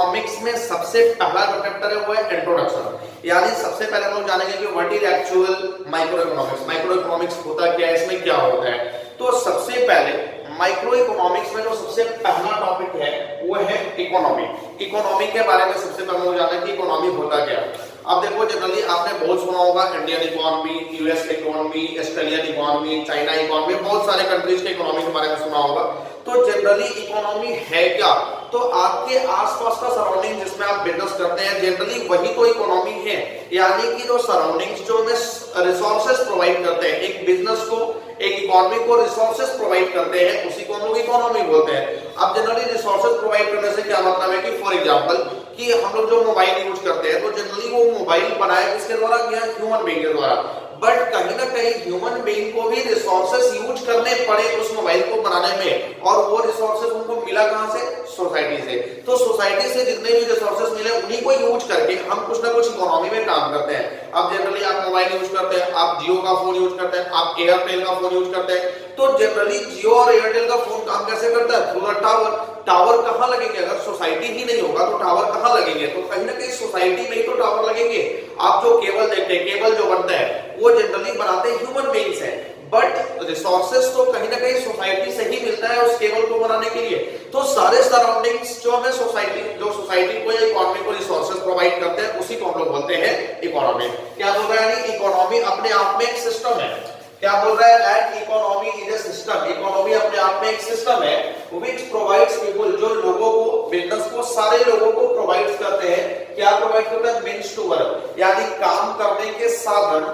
Economics में सबसे पहला जो चैप्टर है वो है इंट्रोडक्शन, यानी सबसे पहले हम लोग जानेंगे कि what is actual micro economics. Micro economics होता क्या है, इसमें क्या होता है। तो सबसे पहले माइक्रो इकोनॉमिक्स में जो सबसे पहला टॉपिक है वो है इकोनॉमी। इकोनॉमी के बारे में सबसे पहले हम लोग जानेंगे कि इकोनॉमी होता क्या है। अब देखो जनरली आपने बहुत सुना होगा Indian economy, US economy, Australian economy, China economy, बहुत सारे कंट्रीज के इकोनॉमी के बारे में सुना होगा। तो जनरली इकोनॉमी है क्या, तो आपके आसपास का सराउंडिंग जिसमें आप बिजनेस करते हैं जनरली वही तो इकोनॉमी है। यानी कि जो सराउंडिंग्स जो में रिसोर्सेज प्रोवाइड करते हैं एक बिजनेस को, एक इकोनॉमी को रिसोर्सेज प्रोवाइड करते हैं, उसी को हम लोग इकोनॉमी बोलते हैं। अब जनरली रिसोर्सेज प्रोवाइड करने से क्या मतलब है कि फॉर एग्जांपल कि हम लोग जो मोबाइल यूज करते हैं तो जनरली वो मोबाइल बनाया किसके द्वारा किया, ह्यूमन बीइंग के द्वारा। बट कहीं ना कहीं ह्यूमन बीइंग को भी रिसोर्सेज यूज करने पड़े उस मोबाइल को बनाने में, और वो रिसोर्सेज उनको मिला कहां से, सोसाइटी से। तो सोसाइटी से जितने भी रिसोर्सेज मिले उन्हीं को यूज करके हम कुछ ना कुछ इकोनॉमी में काम करते हैं। अब जनरली आप मोबाइल यूज करते हैं, आप जियो का फोन यूज करते हैं, आप एयरटेल का फोन यूज करते हैं। तो जनरली जियो और एयरटेल का फोन काम कैसे करता है, थ्रू द टावर। टावर कहां लगेंगे, अगर सोसाइटी ही नहीं होगा तो टावर कहां लगेंगे, तो कहीं ना कहीं सोसाइटी में ही तो टावर लगेंगे। आप जो केबल देखते हैं, केबल जो बनता है वो जनरली बनाते ह्यूमन बीइंग्स हैं, बट रिसोर्सेज तो कहीं ना कहीं सोसाइटी से ही मिलता है उस केबल को बनाने के लिए। तो सारे सराउंडिंग्स जो हमें सोसाइटी को या इकोनॉमी को रिसोर्सेज प्रोवाइड करते हैं उसी को हम लोग बोलते हैं इकोनॉमी। क्या बोल रहा है, यानी इकोनॉमी अपने आप में एक सिस्टम है। क्या बोल रहा है, and economy is a system. Economy अपने आप में एक सिस्टम है व्हिच प्रोवाइड्स पीपल, जो लोगों को, बिजनेस को, सारे लोगों को प्रोवाइड करते हैं। क्या प्रोवाइड करता है, मींस टू वर्क, यानी काम करने के साधन,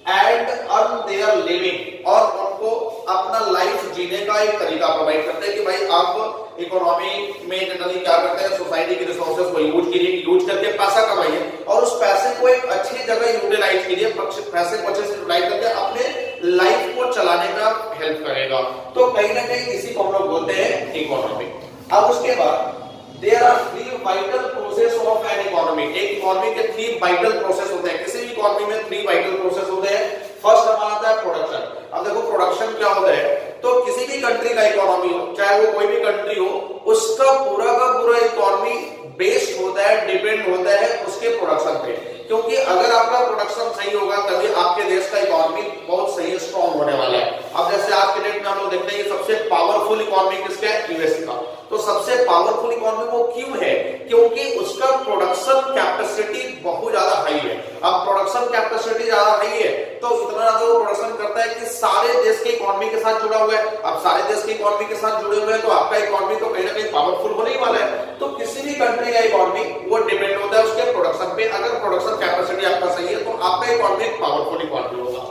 एंड अर्न देयर लिविंग, और उनको अपना लाइफ जीने का एक तरीका प्रोवाइड करते हैं कि भाई आप इकोनॉमी में जनरली क्या करते हैं, सोसाइटी के रिसोर्सेज को यूज करके पैसा कमाइए, और उस पैसे को एक अच्छी जगह यूटिलाइज कीजिए, पैसे को अच्छे से यूटिलाइज करके अपने लाइफ को चलाने में हेल्प करेगा। तो कहीं ना कहीं इसी को हम लोग बोलते हैं इकोनॉमी। अब उसके बाद there are 3 vital process of an economy. एक इकोनॉमी के 3 वाइटल प्रोसेस होते हैं, किसी भी इकोनॉमी में 3 वाइटल प्रोसेस होते हैं। फर्स्ट हमारा आता है प्रोडक्शन। अब देखो प्रोडक्शन क्या होता है, तो किसी भी कंट्री का इकोनॉमी हो, चाहे वो कोई भी कंट्री हो, उसका पूरा का पूरा इकोनॉमी बेस्ड होता है, डिपेंड होता है उसके प्रोडक्शन पे। क्योंकि अगर आपका प्रोडक्शन सही होगा तभी आपके देश का इकोनॉमी बहुत सही स्ट्रॉन्ग होने वाला है। अब जैसे आज के डेट में हम लोग देखते हैं कि सबसे पावरफुल इकोनॉमी किसका है, यूएस का। तो सबसे पावरफुल इकोनॉमी वो क्यों है, क्योंकि उसका प्रोडक्शन कैपेसिटी बहुत ज्यादा हाई है। अब प्रोडक्शन कैपेसिटी ज्यादा हाई है तो इतना ज्यादा वो प्रोडक्शन करता है कि सारे देश के इकोनॉमी के साथ जुड़ा हुआ है। अब सारे देश के इकोनॉमी के साथ जुड़े हुए हैं तो आपका इकोनॉमी तो कहीं ना कहीं पावरफुल होने ही वाला है। तो किसी भी कंट्री का इकोनॉमी वो डिपेंड होता है उसके प्रोडक्शन पे। अगर प्रोडक्शन कैपेसिटी आपका सही है तो आपका इकोनॉमी पावरफुल इकोनॉमी होगा।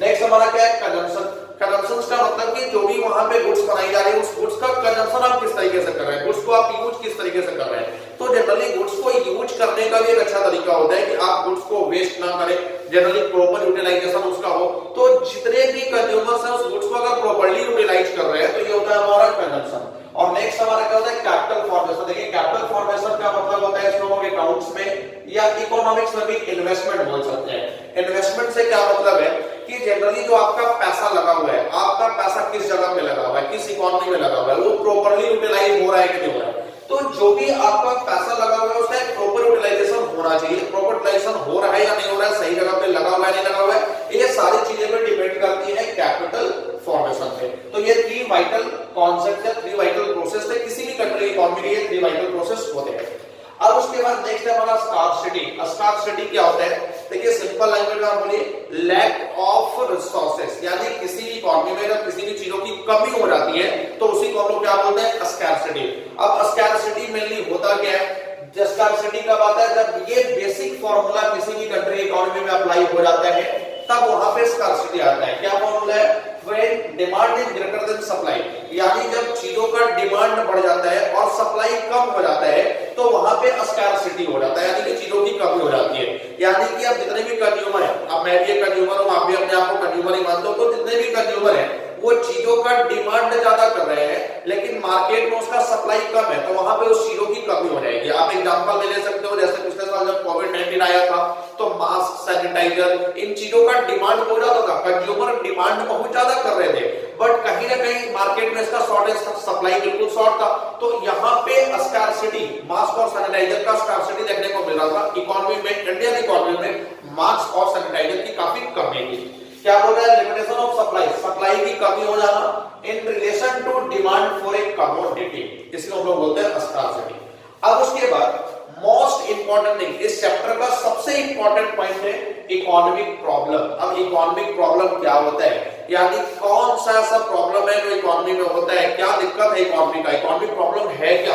नेक्स्ट हमारा क्या है, कंजम्पशन। कंजम्पशन का मतलब कि जो भी वहां पे गुड्स बनाई जा रही है उस गुड्स का कंजम्पशन आप किस तरीके से कर रहे हैं, गुड्स को आप यूज किस तरीके से कर रहे हैं। तो जनरली गुड्स को यूज करने का भी एक अच्छा तरीका होता है कि आप गुड्स को वेस्ट ना करें, जनरली प्रॉपर यूटिलाइजेशन उसका हो। तो जितने भी कंज्यूमर्स हैं उस गुड्स को अगर प्रॉपर्ली यूटिलाइज कर रहे हैं तो ये होता है हमारा कंजम्पशन। और नेक्स्ट हमारा क्या होता है, कैपिटल फॉर्मेशन। देखिए कैपिटल फॉर्मेशन का मतलब होता है इसमें अकाउंट्स में या इकोनॉमिक्स में भी इन्वेस्टमेंट बोल सकते हैं। इन्वेस्टमेंट से क्या मतलब है कि जनरली जो आपका पैसा लगा हुआ है, आपका पैसा किस जगह पे लगा हुआ है, किस इकोनॉमी में लगा हुआ है, वो प्रॉपर्ली यूटिलाइज हो रहा है कि नहीं हो रहा है। तो जो भी आपका पैसा लगा हुआ है उसका एक प्रॉपर यूटिलाइजेशन होना चाहिए। प्रॉपर यूटिलाइजेशन हो रहा है या नहीं हो रहा है, सही जगह पे लगा हुआ है नहीं लगा हुआ है, ये सारी चीजें पे डिपेंड करती है कैपिटल फॉर्मेशन पे। तो ये 3 वाइटल कॉन्सेप्ट है, 3 वाइटल प्रोसेस है, किसी भी कंट्री इकोनॉमी के ये 3 वाइटल प्रोसेस होते हैं। अब उसके बाद नेक्स्ट है हमारा स्कार्सिटी। स्कार्सिटी क्या होता है, देखिए सिंपल लैंग्वेज में बोलिए लैक ऑफ रिसोर्सेस, यानी किसी भी इकोनॉमी में अगर किसी भी चीजों की कमी हो जाती है तो उसी को हम लोग क्या बोलते हैं, स्कार्सिटी। अब स्कार्सिटी मेनली होता क्या है, स्कार्सिटी कब आता है, जब ये बेसिक फॉर्मूला किसी भी कंट्री इकोनॉमी में अप्लाई हो जाता है तब वहां पे स्कार्सिटी आता है। क्या फॉर्मूला है, when demand is greater than supply, यानी जब चीजों का डिमांड बढ़ जाता है और सप्लाई कम हो जाता है तो वहां पे स्कार्सिटी हो जाता है, यानी कि चीजों की कमी हो जाती है। यानी कि अब जितने भी कंज्यूमर है, अब मैं भी एक कंज्यूमर हूं, आप भी अपने आप को कंज्यूमर ही मानते हो, तो जितने भी कंज्यूमर है वो चीजों का डिमांड ज्यादा कर रहे हैं लेकिन मार्केट में उसका सप्लाई कम है, तो वहां पे उस चीजों की कमी हो जाएगी। आप एग्जांपल ले सकते हो, जैसे पिछले साल जब कोविड-19 आया था तो मास्क, सैनिटाइजर सैनिटाइजर, इन चीजों का डिमांड बहुत ज्यादा था, कंज्यूमर डिमांड बहुत ज्यादा कर रहे थे, बट कहीं ना कहीं मार्केट में इसका शॉर्टेज था, सप्लाई बिल्कुल शॉर्ट था। तो यहाँ पे स्कार्सिटी, मास्क और सैनिटाइजर का स्कार्सिटी देखने को मिल रहा था। इकोनॉमी में, इंडियन इकोनॉमी में मास्क और सैनिटाइजर की काफी कमी थी। क्या बोल रहा है? लिमिटेशन ऑफ सप्लाई, सप्लाई की कमी हो जाना in relation to demand for a commodity, इसको हम लोग बोलते हैं स्कार्सिटी। अब उसके बाद मोस्ट इंपॉर्टेंट थिंग, इस चैप्टर का सबसे इंपॉर्टेंट पॉइंट है इकोनॉमिक प्रॉब्लम। अब इकोनॉमिक प्रॉब्लम क्या होता है, यानी कौन सा ऐसा प्रॉब्लम है जो इकोनॉमी में होता है, क्या दिक्कत है इकोनॉमी का, इकोनॉमिक प्रॉब्लम है क्या।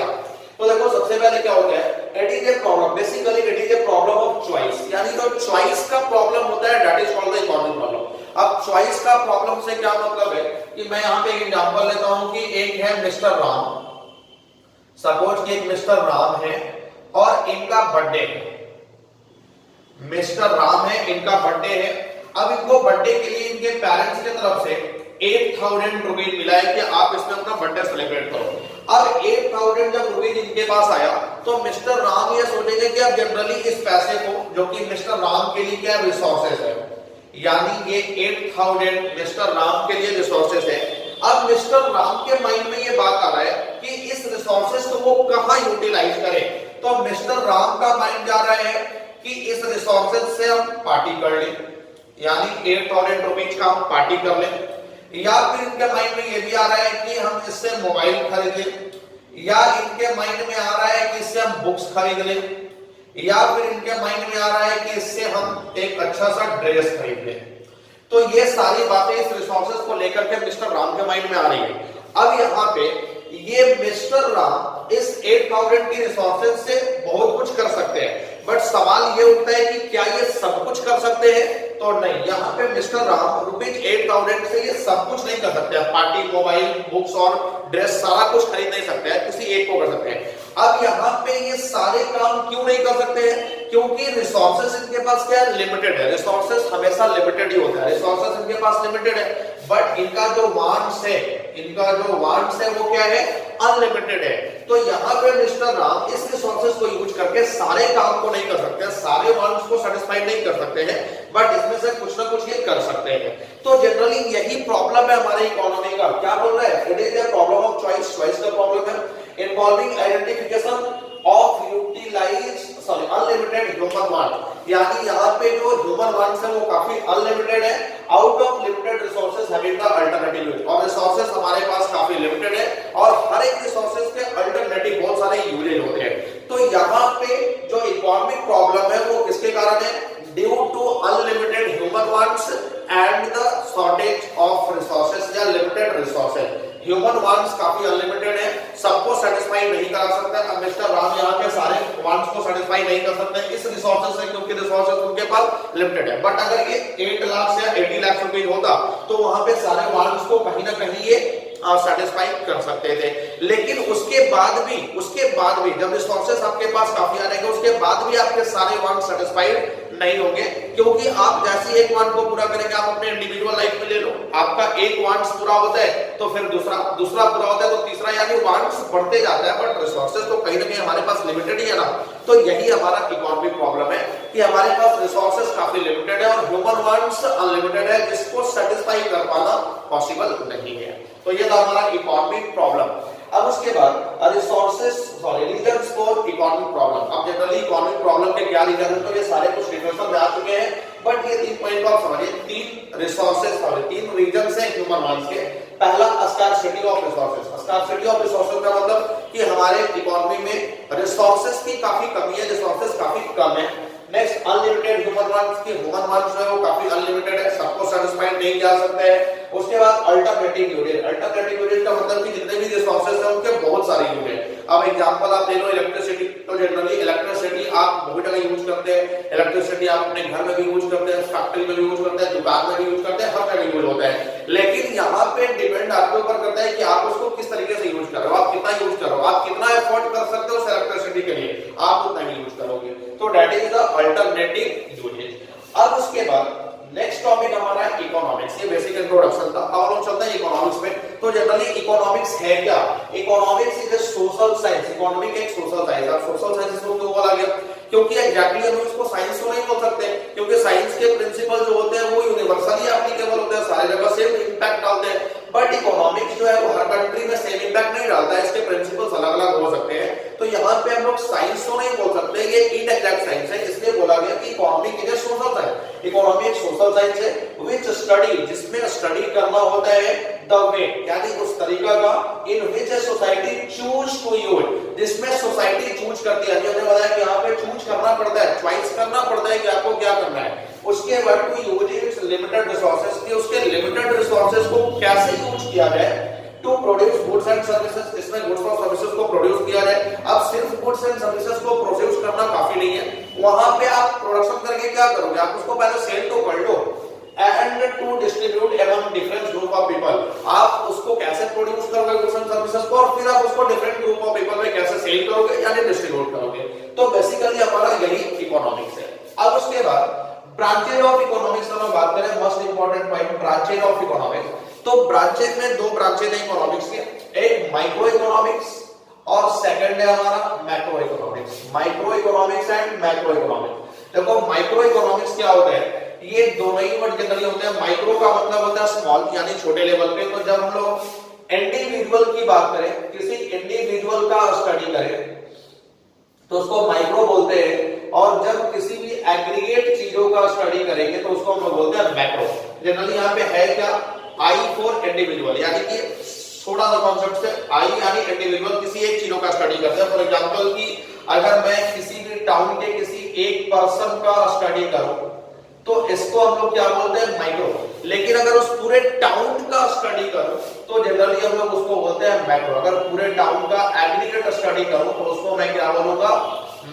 तो देखो सबसे पहले क्या होता है, it is a problem, basically it is a problem of choice, यानी जो चॉइस का प्रॉब्लम होता है that is called the economic problem. अब चॉइस का प्रॉब्लम से क्या मतलब है कि मैं यहाँ पे एक एग्जांपल लेता हूँ कि एक है मिस्टर राम, सपोज कि एक मिस्टर राम है और इनका बर्थडे है, मिस्टर राम है, इनका बर्थडे है। अब इनको बर्थडे के लिए इनके पेरेंट्स की तरफ से 8000 रुपीज मिला है कि आप इसमें अपना बर्थडे सेलिब्रेट करो। अब 8000 जब रुपीज इनके पास आया तो मिस्टर राम ये सोचेंगे कि अब जनरली इस पैसे को, जो कि मिस्टर राम के लिए क्या रिसोर्सेज है, यानी ये 8000 मिस्टर राम के लिए रिसोर्सेज है। अब मिस्टर राम के माइंड में ये बात आ रहा है कि इस रिसोर्सेज को वो कहां यूटिलाइज करें। तो मिस्टर राम का माइंड जा रहा है कि इस रिसोर्सेज से हम पार्टी कर लें, यानी 8000 रुपीज का हम पार्टी कर लें, या फिर इनके माइंड में ये भी आ रहा है कि हम इससे मोबाइल खरीद लें, या इनके माइंड में आ रहा है कि इससे हम बुक्स खरीद लें, या फिर इनके माइंड में आ रहा है कि इससे हम एक अच्छा सा ड्रेस खरीद लें। तो ये सारी बातें इस रिसोर्सेज को लेकर के मिस्टर राम के माइंड में आ रही है। अब यहाँ पे ये मिस्टर राम इस 8000 की रिसोर्सेज से बहुत कुछ कर सकते हैं, बट सवाल ये उठता है कि क्या ये सब कुछ कर सकते हैं। तो नहीं, यहाँ पे मिस्टर राम रुपीज 8000 से ये सब कुछ नहीं कर सकते, पार्टी, मोबाइल, बुक्स और ड्रेस सारा कुछ खरीद नहीं सकते हैं, किसी एक को कर सकते हैं। अब यहाँ पे ये सारे काम क्यों नहीं कर सकते हैं, क्योंकि रिसोर्सेज इनके पास क्या है, लिमिटेड है। रिसोर्सेज हमेशा लिमिटेड ही होता है, रिसोर्सेज इनके पास लिमिटेड है, बट इनका जो वांट्स है, इनका जो वांट्स है वो क्या है, अनलिमिटेड है। तो यहाँ पे मिस्टर राम इस रिसोर्सेज को यूज करके सारे काम को नहीं कर सकते, सारे वांट्स को सेटिस्फाई नहीं कर सकते हैं, बट इसमें से कुछ ना कुछ ये कर सकते हैं। तो जनरली यही प्रॉब्लम है हमारे इकोनॉमी का। क्या बोल रहा है, it is the problem of choice, choice का प्रॉब्लम है involving identification of unlimited human want, यानी यहाँ पे जो ह्यूमन वांट्स है वो काफी अनलिमिटेड है, out of limited resources having the alternative use. और रिसोर्सेज हमारे पास काफी लिमिटेड है और हर एक रिसोर्सेज के अल्टरनेटिव बहुत सारे यूजेज होते हैं। तो यहाँ पे जो इकोनॉमिक प्रॉब्लम है वो किसके कारण है, due to unlimited human wants and the shortage of resources या लिमिटेड रिसोर्सेज। ह्यूमन वांट्स काफी अनलिमिटेड है, सबको सेटिस्फाई नहीं करा सकता। अब मिस्टर राम यहाँ के सारे वांट्स को सेटिस्फाई नहीं कर सकते इस रिसोर्सेज से, क्योंकि रिसोर्सेज उनके पास लिमिटेड है। बट अगर ये 8 लाख या 80 लाख रुपए होता तो वहां पे सारे वांट्स को कहीं ना कहीं ये सेटिस्फाई कर सकते थे। लेकिन उसके बाद भी जब रिसोर्सेज आपके पास काफी आ जाएंगे, उसके बाद भी आपके सारे वांट सेटिस्फाइड नहीं होंगे, क्योंकि आप जैसे एक वांट को पूरा करेंगे, आप अपने इंडिविजुअल लाइफ में ले लो, आपका एक वांट्स पूरा होता है तो फिर दूसरा पूरा होता है तो तीसरा, यानी वांट्स बढ़ते जाता है, बट रिसोर्सेज तो कहीं ना कहीं हमारे पास लिमिटेड ही है ना। तो यही हमारा इकोनॉमिक प्रॉब्लम है कि हमारे पास रिसोर्सेज काफी लिमिटेड है और ह्यूमन वांट्स अनलिमिटेड है, जिसको सेटिस्फाई कर पाना पॉसिबल नहीं है। तो ये था हमारा इकोनॉमिक प्रॉब्लम। अब उसके बाद रीजंस फॉर इकोनॉमिक प्रॉब्लम। अब जनरली इकोनॉमिक प्रॉब्लम के क्या रीजन है, तो ये सारे कुछ डिफरेंस में आ चुके हैं, बट ये 3 पॉइंट को आप समझिए। 3 रीजंस हैं ह्यूमन वांट्स के। पहला, scarcity of resources. Scarcity of resources का मतलब कि हमारे इकोनॉमी में रिसोर्सेज की काफी कमी है, रिसोर्सेज काफी कम है। नेक्स्ट, अनलिमिटेड ह्यूमन वांट्स की, ह्यूमन वांट्स जो है वो काफी अनलिमिटेड है, सबको सेटिस्फाई नहीं किया सकते हैं। उसके बाद अल्टरनेटिव यूजेज। अल्टरनेटिव यूजेज का मतलब कि जितने भी रिसोर्सेज हैं उनके बहुत सारे यूज हैं। अब एग्जांपल आप ले लो इलेक्ट्रिसिटी, तो जनरली इलेक्ट्रिसिटी आप बहुत जगह यूज करते हैं। इलेक्ट्रिसिटी आप अपने घर में भी यूज करते हैं, फैक्ट्री में भी यूज करते हैं, दुकान में भी यूज करते हैं, हर जगह यूज होता है। लेकिन यहाँ पे डिपेंड आपके ऊपर करता है कि आप उसको किस तरीके से यूज कर रहे हो, आप कितना यूज कर रहे हो, आप कितना एफर्ट कर सकते हो उस इलेक्ट्रिसिटी के लिए, आप उतना ही यूज करोगे। तो that is the alternative uses. अब उसके बाद नेक्स्ट टॉपिक हमारा है इकोनॉमिक्स। ये बेसिक इंट्रोडक्शन था। अब हम चलते हैं इकोनॉमिक्स में। तो जनरली इकोनॉमिक्स है क्या? Economics is a social science. Economic एक सोशल साइंस है। सोशल साइंस को क्यों बोला गया? क्योंकि एग्जैक्टली हम इसको साइंस तो नहीं बोल सकते, क्योंकि साइंस इसके प्रिंसिपल जो होते हैं वो यूनिवर्सली एप्लीकेबल होते हैं, सारी जगह सेम इंपैक्ट डालते हैं। बट इकोनॉमिक्स जो है वो हर कंट्री में सेम इंपैक्ट नहीं डालता है, इसके प्रिंसिपल्स अलग अलग हो सकते हैं। तो यहाँ पे हम लोग साइंस तो नहीं बोल सकते, ये इनएग्जैक्ट साइंस है, इसलिए बोला गया कि economic is social science. Economy एक सोशल साइंस है विच स्टडी, जिसमें स्टडी करना होता है द वे, यानी उस तरीका का in which a society choose to use, जिसमें सोसाइटी चूज करती है। हमने बताया कि यहाँ पे चूज करना पड़ता है, चॉइस करना पड़ता है कि आपको क्या करना है। उसके बाद to use its limited resources, कि उसके लिमिटेड रिसोर्सेज को कैसे यूज किया जाए to produce goods and services, इसमें गुड्स और सर्विसेज को प्रोड्यूस किया जाए। अब सिर्फ गुड्स एंड सर्विसेज को प्रोड्यूस करना काफी नहीं है, वहां पे आप प्रोडक्शन करके क्या करोगे, आप उसको पहले सेल तो कर लो, and to distribute among different group of people, आप उसको कैसे प्रोड्यूस करोगे गुड्स एंड सर्विसेज को, और फिर आप उसको डिफरेंट ग्रुप ऑफ पीपल में कैसे सेल करोगे यानी डिस्ट्रीब्यूट करोगे। तो बेसिकली हमारा यही इकोनॉमिक्स है। अब उसके बाद ब्रांचेज ऑफ इकोनॉमिक्स में बात करें, most important point branches of economics. तो ब्रांचेज में दो ब्रांचेज है इकोनॉमिक्स के, एक माइक्रो इकोनॉमिक्स और सेकंड है हमारा macro economics. Micro economics and macro economics. देखो माइक्रो इकोनॉमिक्स क्या होता है, ये दोनों ही वर्ड जनरली होते हैं। माइक्रो का मतलब होता है स्मॉल, यानी छोटे लेवल पे। तो जब हम लोग इंडिविजुअल की बात करें, किसी इंडिविजुअल का स्टडी करें तो उसको माइक्रो बोलते हैं, और जब किसी भी एग्रीगेट चीजों का स्टडी करेंगे तो उसको हम लोग बोलते हैं मैक्रो। जनरली यहाँ पे है क्या, आई फॉर इंडिविजुअल, यानी कि छोटा सा कॉन्सेप्ट है, आई यानी इंडिविजुअल, किसी एक चीजों का स्टडी करते हैं। फॉर एग्जांपल कि अगर मैं किसी भी टाउन के किसी एक पर्सन का स्टडी करूं तो इसको हम लोग क्या बोलते हैं, माइक्रो। लेकिन अगर उस पूरे टाउन का स्टडी करूं तो जनरली हम लोग उसको बोलते हैं मैक्रो। अगर पूरे टाउन का एग्रीगेट स्टडी करूं तो उसको मैं क्या बोलूंगा,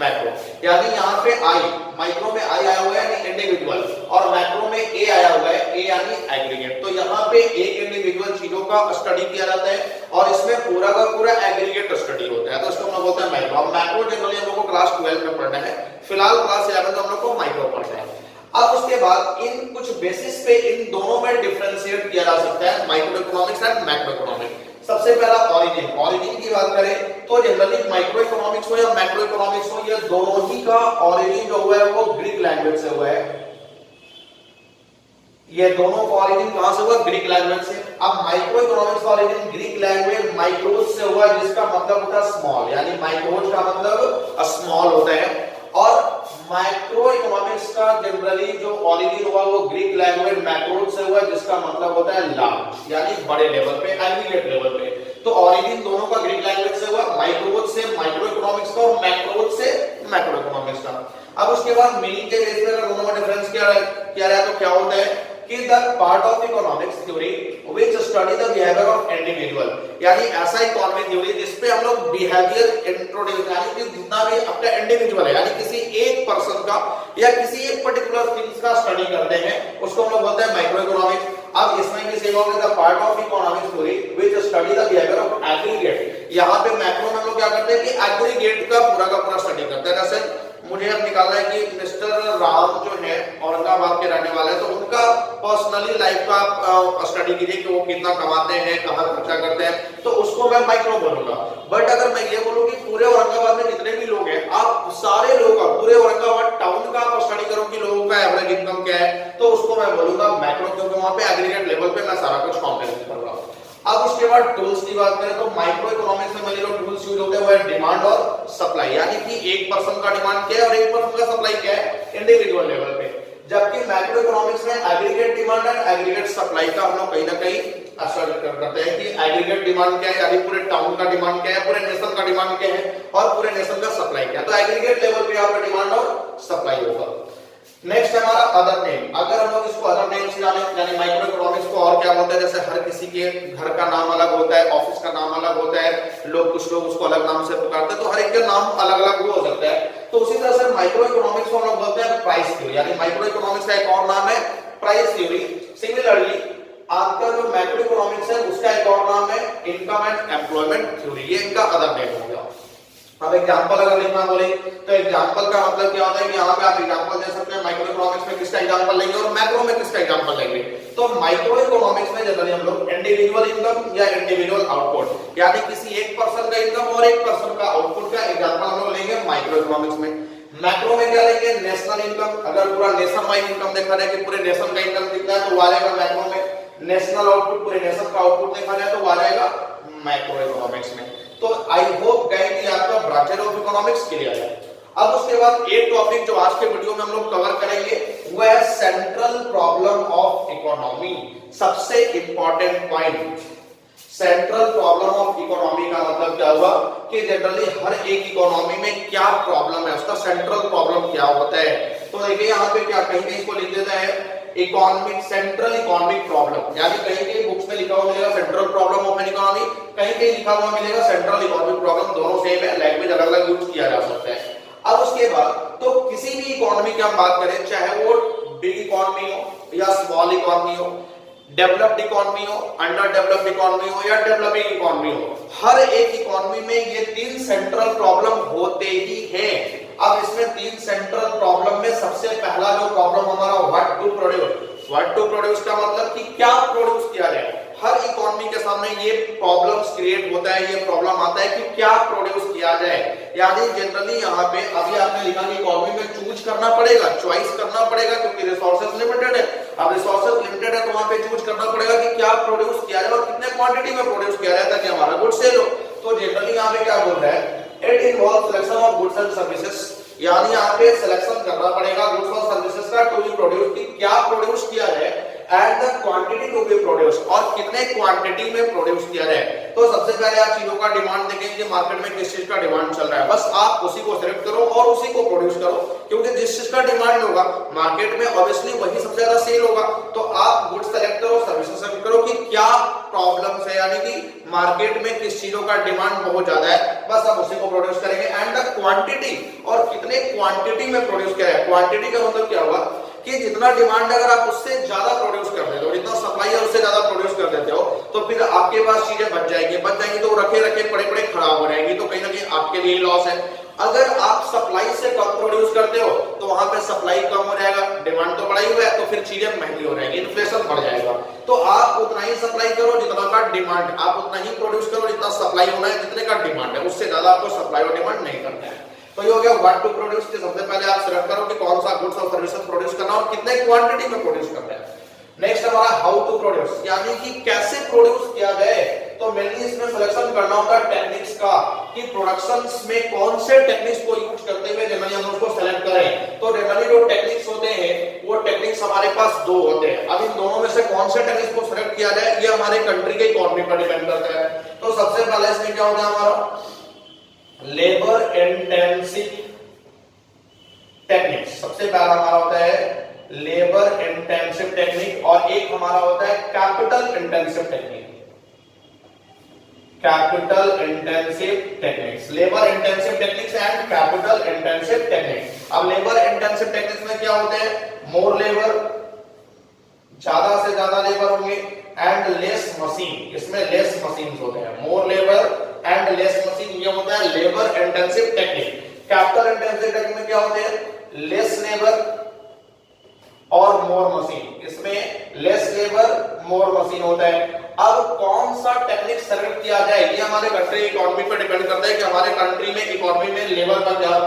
मैक्रो। यानी यहाँ पे आई, माइक्रो में आई आया हुआ है यानी इंडिविजुअल, और मैक्रो में ए आया हुआ है, ए यानी एग्रीगेट। तो यहाँ पे एक इंडिविजुअल चीजों का स्टडी किया जाता है और इसमें पूरा का पूरा एग्रीगेट स्टडी होता है, तो इसको हम लोग बोलते हैं मैक्रो। मैक्रो जनरली हम लोग को क्लास 12 में पढ़ना है, फिलहाल क्लास 11 में हम लोग को माइक्रो पढ़ना है। अब उसके बाद इन कुछ बेसिस पे इन दोनों में डिफरेंशिएट किया जा सकता है, micro economics and macro economics. सबसे पहला ओरिजिन, ओरिजिन की बात करें तो जनरली माइक्रो इकोनॉमिक्स हो या मैक्रो इकोनॉमिक्स हो, ये दोनों ही का ओरिजिन जो हुआ है वो ग्रीक लैंग्वेज से हुआ है। ये दोनों का ओरिजिन कहां से हुआ, ग्रीक लैंग्वेज से। अब माइक्रो इकोनॉमिक्स का ओरिजिन ग्रीक लैंग्वेज माइक्रोस से हुआ, जिसका मतलब होता है स्मॉल, यानी माइक्रोस का मतलब स्मॉल होता है। और माइक्रो इकोनॉमिक्स का जनरली जो ओरिजिन हुआ वो ग्रीक लैंग्वेज मैक्रोस से हुआ, जिसका मतलब होता है लार्ज, यानी बड़े लेवल पे, एग्रीगेट लेवल पे। तो ओरिजिन दोनों का ग्रीक लैंग्वेज से हुआ, माइक्रोस से माइक्रो इकोनॉमिक्स का और मैक्रोस से मैक्रो इकोनॉमिक्स का। अब उसके बाद मीनिंग के बेस पे अगर दोनों में डिफरेंस किया रहा है तो क्या होता है कि the part of economics theory which study the behaviour of individual, यानी ऐसा इकोनॉमिक थ्योरी जिसपे हम लोग बिहेवियर इंट्रोड्यूस, यानी कि जितना भी आपका इंडिविजुअल है, यानी किसी एक पर्सन का या किसी एक पर्टिकुलर थिंग्स का स्टडी करते हैं, उसको हम लोग बोलते हैं माइक्रो इकोनॉमिक्स। अब इसमें भी सेम होगा, the part of economics theory which study the behaviour of aggregate. यहाँ पे मैक्रो में हम लोग क्या करते हैं कि एग्रीगेट का पूरा स्टडी करते हैं। जैसे मुझे अब निकालना है कि मिस्टर राम जो है औरंगाबाद के रहने वाले हैं, तो उनका पर्सनली लाइफ का स्टडी कीजिए कि वो कितना कमाते हैं, कहाँ खर्चा करते हैं, तो उसको मैं माइक्रो बोलूंगा। बट अगर मैं ये बोलूं कि पूरे औरंगाबाद में जितने भी लोग हैं, आप सारे लोग का, पूरे औरंगाबाद टाउन का आप स्टडी करो कि लोगों का एवरेज इनकम क्या है, तो उसको मैं बोलूंगा मैक्रो, क्योंकि वहां पे एग्रीगेट लेवल पे मैं सारा कुछ कंपेयर कर रहा हूं। अब उसके बाद टूल्स की बात करें तो माइक्रो इकोनॉमिक्स में मेरे जो टूल्स यूज होते हैं वो है डिमांड और सप्लाई, यानी कि एक पर्सन का डिमांड क्या है और एक पर्सन का सप्लाई क्या है इंडिविजुअल लेवल पे। जबकि मैक्रो इकोनॉमिक्स में aggregate demand and aggregate supply का हम लोग कहीं ना कहीं असर करते हैं कि एग्रीगेट डिमांड क्या है, यानी पूरे टाउन का डिमांड क्या है, पूरे नेशन का डिमांड क्या है और पूरे नेशन का सप्लाई क्या है। तो एग्रीगेट लेवल पे यहाँ पे डिमांड और सप्लाई होगा। नेक्स्ट हमारा अदर नेम। अगर हम लोग इसको अदर नेम से जाने, यानी माइक्रो इकोनॉमिक्स को और क्या बोलते हैं, जैसे हर किसी के घर का नाम अलग होता है, ऑफिस का नाम अलग होता है, कुछ लोग उसको अलग नाम से पुकारते हैं, तो हर एक का नाम अलग अलग हो सकता है। तो उसी तरह से माइक्रो इकोनॉमिक्स को हम लोग बोलते हैं प्राइस थ्योरी, यानी माइक्रो इकोनॉमिक्स का एक और नाम है प्राइस थ्योरी। सिमिलरली आपका जो मैक्रो इकोनॉमिक्स है उसका एक और नाम है इनकम एंड एम्प्लॉयमेंट थ्योरी, ये इनका अदर नेम हो गया। अब एग्जांपल अगर लिखना बोले तो एग्जांपल का मतलब क्या होता है कि यहाँ पे आप एग्जांपल दे सकते हैं माइक्रो इकोनॉमिक्स में किसका एग्जांपल लेंगे और मैक्रो में किसका एग्जांपल लेंगे। तो माइक्रो इकोनॉमिक्स में जनरली हम लोग इंडिविजुअल इनकम या इंडिविजुअल आउटपुट, यानी किसी एक पर्सन का इनकम और एक पर्सन का आउटपुट का एग्जांपल हम लोग लेंगे माइक्रो इकोनॉमिक्स में। मैक्रो में क्या लेंगे, नेशनल इनकम। अगर पूरा नेशन वाइड इनकम देखा जाए कि पूरे नेशन का इनकम कितना है तो वो आ जाएगा मैक्रो में। नेशनल आउटपुट, पूरे नेशन का आउटपुट देखा जाए तो वो आ जाएगा मैक्रो इकोनॉमिक्स में। तो आई होप गाइस कि आपका ब्रांचेस ऑफ इकोनॉमिक्स क्लियर है। अब उसके बाद एक टॉपिक जो आज के वीडियो में हम लोग कवर करेंगे वो है सेंट्रल प्रॉब्लम ऑफ इकोनॉमी। सबसे important point, central problem of economy का मतलब क्या हुआ कि जनरली हर एक इकोनॉमी में क्या प्रॉब्लम है, उसका सेंट्रल प्रॉब्लम क्या होता है। तो देखिए यहाँ पे क्या कहीं कहीं इसको लिख देता है इकोनॉमिक, सेंट्रल इकोनॉमिक प्रॉब्लम, यानी कहीं कहीं बुक्स में लिखा हुआ मिलेगा central problem of an economy, कहीं कहीं लिखा हुआ मिलेगा सेंट्रल इकोनॉमिक प्रॉब्लम। दोनों सेम है, लैंग्वेज अलग अलग यूज किया जा सकता है। अब उसके बाद तो किसी भी इकोनॉमी की हम बात करें, चाहे वो बिग इकोनॉमी हो या स्मॉल इकोनॉमी हो, डेवलप्ड इकोनॉमी हो, अंडर डेवलप्ड इकोनॉमी हो या डेवलपिंग इकोनॉमी हो, हर एक इकोनॉमी में ये तीन सेंट्रल प्रॉब्लम होते ही हैं। अब इसमें तीन सेंट्रल प्रॉब्लम में सबसे पहला जो प्रॉब्लम हमारा what to produce. What to produce का मतलब कि क्या प्रोड्यूस किया जाए। हर इकोनॉमी के सामने ये प्रॉब्लम्स क्रिएट होता है, ये प्रॉब्लम आता है कि क्या प्रोड्यूस किया जाए। यानी जनरली यहाँ पे अभी आपने लिखा कि इकोनॉमी में चूज करना पड़ेगा, चॉइस करना पड़ेगा, क्योंकि रिसोर्सेज लिमिटेड है। अब रिसोर्सेज लिमिटेड है तो वहां पे चूज करना पड़ेगा कि क्या प्रोड्यूस किया जाए और कितने क्वांटिटी में प्रोड्यूस किया जाए ताकि हमारा गुड्स सेल हो। तो जनरली यहाँ पे क्या बोल रहा है, it involve selection of goods and services, यानी यहाँ पे सिलेक्शन करना पड़ेगा गुड्स और सर्विसेज का टू बी प्रोड्यूस, कि क्या प्रोड्यूस किया जाए and the quantity to be produce, और कितने क्वांटिटी में प्रोड्यूस किया जाए। तो सबसे पहले आप चीजों का डिमांड देखेंगे कि मार्केट में किस चीज का डिमांड चल रहा है, बस आप उसी को सिलेक्ट करो और उसी को प्रोड्यूस करो, क्योंकि जिस चीज का डिमांड होगा मार्केट में ऑब्वियसली वही सबसे ज्यादा सेल होगा। तो आप गुड्स सेलेक्ट करो, सर्विसेज सेलेक्ट करो कि क्या प्रॉब्लम्स है, यानी कि मार्केट में किस चीजों का डिमांड बहुत ज्यादा है, बस आप उसी को प्रोड्यूस करेंगे। एंड द क्वांटिटी, और कितने क्वांटिटी में प्रोड्यूस किया है। क्वांटिटी का मतलब क्या हुआ कि जितना डिमांड अगर आप उससे ज्यादा प्रोड्यूस कर देते हो, जितना सप्लाई है उससे ज्यादा प्रोड्यूस कर देते हो, तो फिर आपके पास चीजें बच जाएंगी तो रखे रखे पड़े पड़े खराब हो जाएंगी, तो कहीं ना कहीं आपके लिए लॉस है। अगर आप सप्लाई से कम प्रोड्यूस करते हो तो वहां पे सप्लाई कम हो जाएगा, डिमांड तो बढ़ाई हुआ है, तो फिर चीजें महंगी हो जाएंगी, इन्फ्लेशन बढ़ जाएगा। तो आप उतना ही सप्लाई करो जितना का डिमांड, आप उतना ही प्रोड्यूस करो जितना सप्लाई होना है, जितने का डिमांड है, उससे ज्यादा आपको सप्लाई और डिमांड नहीं करना है। तो ये हो गया व्हाट टू प्रोड्यूस के सबसे पहले आप सिलेक्ट करो कि कौन सा गुड्स और सर्विसेज प्रोड्यूस करना और कितने क्वांटिटी में प्रोड्यूस करना है। नेक्स्ट हमारा हाउ टू प्रोड्यूस, यानी कि कैसे प्रोड्यूस किया जाए। तो मेनली इसमें सिलेक्शन करना होता है टेक्निक्स का, कि प्रोडक्शंस में कौन से टेक्निक्स को यूज करते हुए जनरली हम उसको सेलेक्ट करें। तो जनरली जो टेक्निक्स होते हैं वो टेक्निक्स हमारे पास दो होते हैं। अब इन दोनों में से कौन से टेक्निक्स को सेलेक्ट किया जाए ये हमारे कंट्री के इकोनॉमी पर डिपेंड करता है। तो सबसे पहले इसमें क्या होता है हमारा लेबर इंटेंसिव टेक्निक्स, सबसे पहला हमारा होता है लेबर इंटेंसिव टेक्निक, और एक हमारा होता है capital intensive technique. Capital intensive techniques, labour intensive techniques and capital intensive technique. अब लेबर इंटेंसिव टेक्निक्स में क्या होते हैं, मोर लेबर, ज्यादा से ज्यादा लेबर होंगे, एंड लेस मशीन, इसमें लेस मशीन होते हैं। मोर लेबर एंड लेस मशीन, ये होता है labour intensive technique. Capital intensive technique में क्या होते हैं, लेस लेबर और मोर मशीन, इसमें लेस लेबर मोर मशीन होता है। अब कौन सा टेक्निक सेलेक्ट किया जाए ये हमारे कंट्री इकोनॉमी पर डिपेंड करता है कि हमारे कंट्री में इकोनॉमी में लेबर का क्या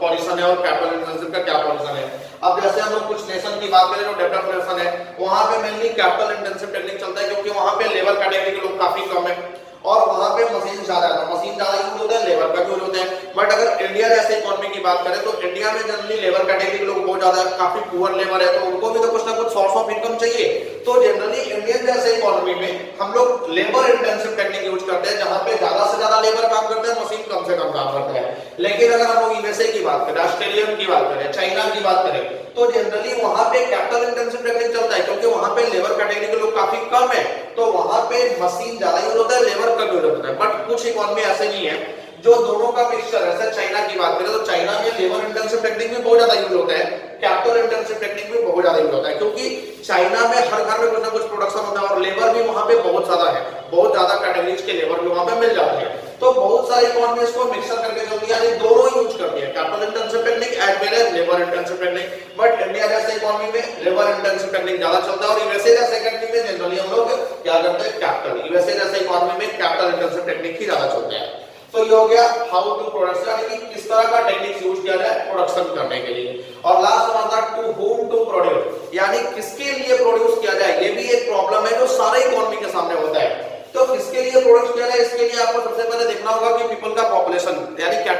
पोजीशन है और कैपिटल इंटेंसिव का क्या पोजीशन है। अब जैसे हम लोग कुछ नेशन की बात करें जो डेवलप्ड नेशन है, वहां पे मेनली कैपिटल इंटेंसिव टेक्निक चलता है, क्योंकि वहां पे लेबर कैटेगरी के लोग काफी कम है और वहां पे मशीन ज्यादा है, मशीन ज्यादा यूज होता है, लेबर का यूज होता है। बट अगर इंडिया जैसे इकोनॉमी की बात करें तो इंडिया में जनरली लेबर कैटेगरी के लोग बहुत ज्यादा है, काफी पुअर लेबर है, तो उनको भी तो कुछ ना कुछ सोर्स ऑफ इनकम चाहिए। तो जनरली इंडियन जैसे इकोनॉमी में हम लोग लेबर इंटेंसिव टेक्निक यूज करते हैं, जहां पे ज्यादा से ज्यादा लेबर काम करते हैं, मशीन कम से कम काम करते हैं। लेकिन अगर हम लोग यूएसए की बात करें, ऑस्ट्रेलिया की बात करें, चाइना की बात करें, तो जनरली वहां पे कैपिटल इंटेंसिव टेक्निक चलता है, क्योंकि वहां पे लेबर कैटेगरी के लोग काफी कम है, तो वहां पे मशीन ज्यादा यूज होता है, लेबर कम यूज होता है। बट कुछ इकोनॉमी ऐसे नहीं है जो दोनों का मिक्सचर है। जैसे चाइना की बात करें तो चाइना में लेबर इंटेंसिव टेक्निक भी बहुत ज्यादा यूज होता है, कैपिटल इंटेंसिव टेक्निक भी बहुत ज्यादा यूज होता है, क्योंकि चाइना में हर घर में कुछ ना कुछ प्रोडक्शन होता है और लेबर भी वहां पे बहुत ज्यादा है, बहुत ज्यादा कैटेगरीज के लेबर भी वहां पे मिल जाते हैं। तो बहुत सारी इकोनॉमी इसको मिक्सर करके चलती है, दोनों यूज करती है, capital intensive technique as well as labour intensive technique. But India जैसे इकोनॉमी में लेबर इंटेंसिव टेक्निक ज्यादा चलता है और यूएसए जैसे कंट्री में जनरली हम लोग क्या करते हैं, कैपिटल, यूएसए जैसे इकोनॉमी में कैपिटल इंटेंसिव टेक्निक ही ज्यादा चलता है। तो ये हो गया हाउ टू प्रोडक्शन, यानी कि किस तरह का टेक्निक्स यूज किया जाए production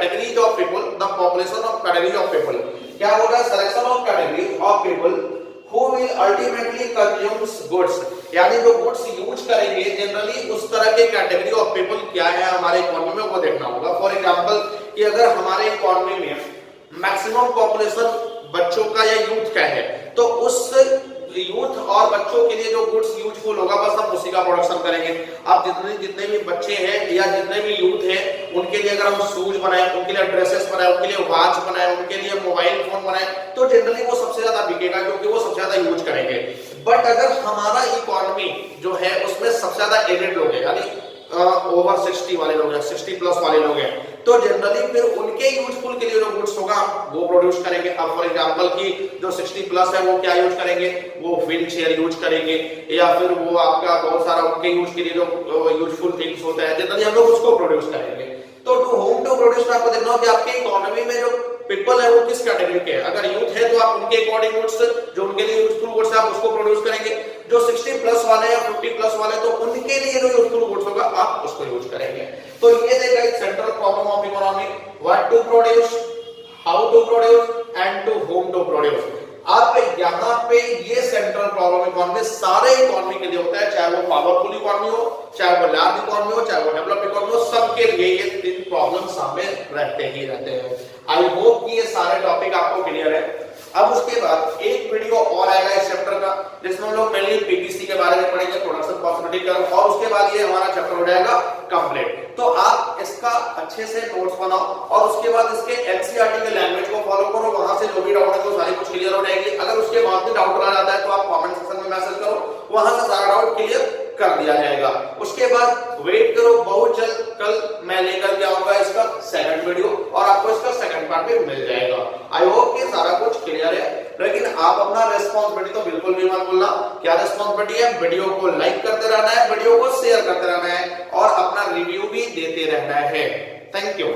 categories of people, the population of category of people. क्या बोल रहा है? Selection of categories of people who will ultimately consume goods, यानी जो गुड्स यूज करेंगे जनरली उस तरह के कैटेगरी ऑफ पीपल क्या है हमारे इकोनॉमी में वो देखना होगा। फॉर एग्जांपल कि अगर हमारे इकोनॉमी में मैक्सिमम पॉपुलेशन बच्चों का या यूथ का है तो उस यूथ और बच्चों के लिए जो गुड्स यूजफुल होगा बस हम उसी का प्रोडक्शन करेंगे। अब जितने भी बच्चे हैं या जितने भी यूथ हैं उनके लिए अगर हम शूज बनाए, उनके लिए ड्रेसेस बनाए, उनके लिए वॉच बनाए, उनके लिए मोबाइल फोन बनाए तो जनरली वो सबसे ज्यादा बिकेगा क्योंकि वो सबसे ज्यादा यूज करेंगे। बट अगर हमारा इकोनॉमी जो है उसमें सबसे ज्यादा एजेड लोग हैं यानी ओवर 60 वाले लोग हैं, 60 प्लस वाले लोग हैं, तो जनरली फिर उनके यूजफुल के लिए जो गुड्स होगा वो प्रोड्यूस करेंगे। अब फॉर एग्जांपल कि जो 60 प्लस है वो क्या यूज करेंगे? वो व्हील चेयर यूज करेंगे या फिर वो आपका बहुत सारा उनके यूज के लिए जो यूजफुल थिंग्स होता है जनरली हम लोग उसको प्रोड्यूस करेंगे। तो टू होम टू प्रोड्यूस में आपको देखना हो कि आपके इकोनॉमी में जो पीपल है वो किस कैटेगरी के हैं। अगर यूथ है तो आप उनके अकॉर्डिंग गुड्स जो उनके लिए यूजफुल गुड्स है आप उसको प्रोड्यूस करेंगे। जो 60 प्लस वाले या 50 प्लस वाले तो उनके लिए जो यूजफुल गुड्स होगा आप उसको यूज करेंगे। तो ये देखा एक central problem of economy, what to produce, how to produce and to whom to produce. आप यहाँ पे ये सेंट्रल प्रॉब्लम इकोनॉमी सारे इकोनॉमी के लिए होता है, चाहे वो पावरफुल इकोनॉमी हो, चाहे वो लार्ज इकोनॉमी हो, चाहे वो डेवलप इकोनॉमी हो, सबके लिए ये तीन प्रॉब्लम सामने रहते ही रहते हैं। आई होप कि ये सारे टॉपिक आपको क्लियर है। अब उसके बाद एक वीडियो और आएगा इस चैप्टर का जिसमें हम लोग मेनली पीपीसी के बारे में पढ़ेंगे, प्रोडक्शन पॉसिबिलिटी कर्व, और उसके बाद ये हमारा चैप्टर हो जाएगा कंप्लीट। तो आप इसका अच्छे से नोट्स बनाओ और उसके बाद इसके एनसीईआरटी के लैंग्वेज को फॉलो करो, वहां से जो भी डाउट है वो सारी कुछ क्लियर हो जाएगी। अगर उसके बाद भी डाउट आ जाता है तो आप कमेंट सेक्शन में मैसेज करो, वहां से सारा डाउट क्लियर कर दिया जाएगा। उसके बाद वेट करो, बहुत जल्द कल मैं लेकर के आऊंगा इसका सेकंड वीडियो और आपको इसका सेकंड पार्ट भी मिल जाएगा। आई होप कि सारा कुछ क्लियर है, लेकिन आप अपना रिस्पांसिबिलिटी तो बिल्कुल भी मत भूलना। क्या रिस्पांसिबिलिटी है? वीडियो को लाइक करते रहना है, वीडियो को शेयर करते रहना है और अपना रिव्यू भी देते रहना है। Thank you.